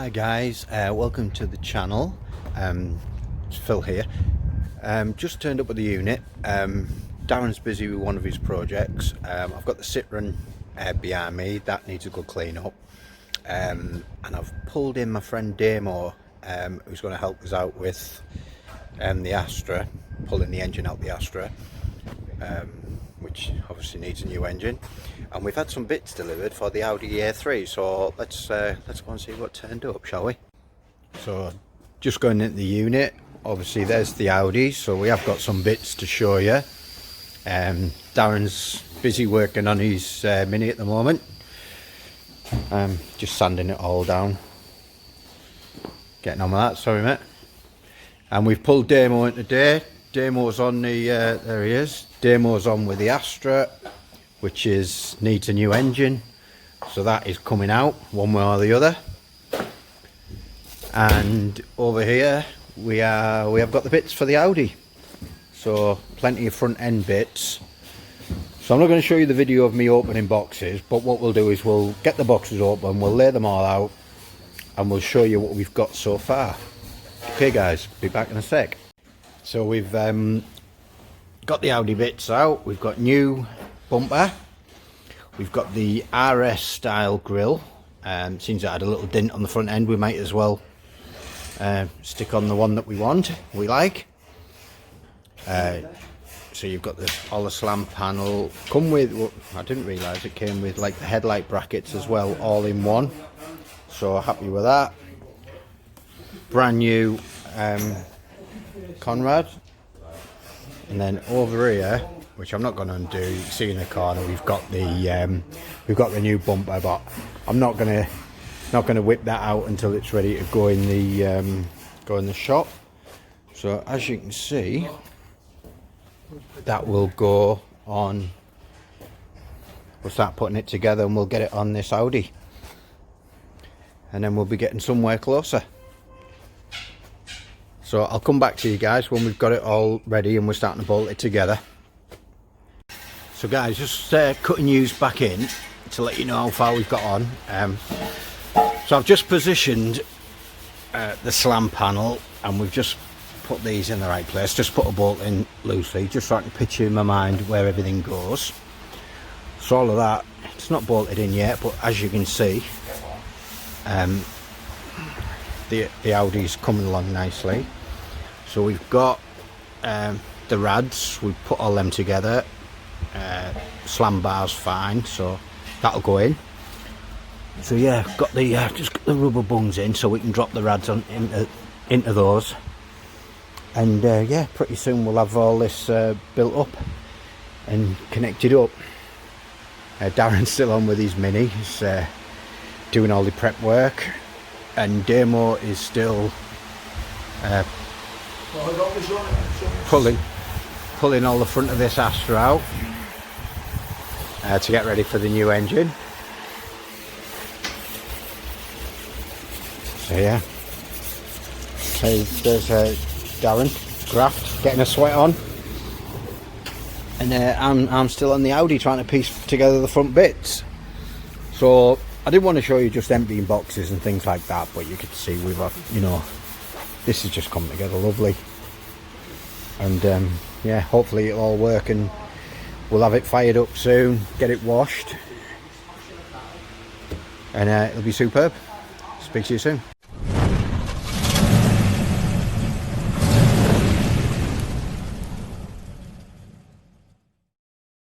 Hi guys, welcome to the channel. It's Phil here. Just turned up with the unit. Darren's busy with one of his projects. I've got the Citroen behind me, that needs a good clean up. And I've pulled in my friend Damo, who's going to help us out with the Astra, pulling the engine out the Astra, which obviously needs a new engine. And we've had some bits delivered for the Audi A3, so let's go and see what turned up, shall we? So just going into the unit, obviously there's the Audi, so we have got some bits to show you. Darren's busy working on his Mini at the moment, just sanding it all down, getting on with that. Sorry mate. And we've pulled Damo in today. Damo's on the there he is. Damo's on with the Astra, which needs a new engine, so that is coming out one way or the other. And over here we have got the bits for the Audi, so plenty of front end bits. So I'm not going to show you the video of me opening boxes, but what we'll do is we'll get the boxes open, we'll lay them all out, and we'll show you what we've got so far. Okay guys, be back in a sec. So we've got the Audi bits out. We've got new bumper, we've got the RS style grille. Seems it had a little dent on the front end. We might as well stick on the one that we like. So you've got all the slam panel, come with, well, I didn't realise it came with like the headlight brackets as well, all in one, so happy with that. Brand new Conrad. And then over here, which I'm not going to undo, you can see in the corner, we've got the new bumper, but I'm not going to whip that out until it's ready to go in the shop. So as you can see, that will go on. We'll start putting it together and we'll get it on this Audi, and then we'll be getting somewhere closer. So I'll come back to you guys when we've got it all ready and we're starting to bolt it together. So guys, just cutting yous back in to let you know how far we've got on. So I've just positioned the slam panel, and we've just put these in the right place. Just put a bolt in loosely, just so I can picture in my mind where everything goes. So all of that, it's not bolted in yet, but as you can see, the Audi's coming along nicely. So we've got the rads, we've put all them together. Slam bar's fine, so that'll go in. So yeah, got the just got the rubber bungs in so we can drop the rads on into those. And yeah, pretty soon we'll have all this built up and connected up. Darren's still on with his Mini, he's doing all the prep work, and Damo is still pulling all the front of this Astra out to get ready for the new engine. So yeah, so there's Darren Graft getting a sweat on, and I'm still on the Audi trying to piece together the front bits. So I didn't want to show you just emptying boxes and things like that, but you could see we've got, you know, this has just come together lovely. And yeah, hopefully it'll all work and we'll have it fired up soon, get it washed, and it'll be superb. Speak to you soon.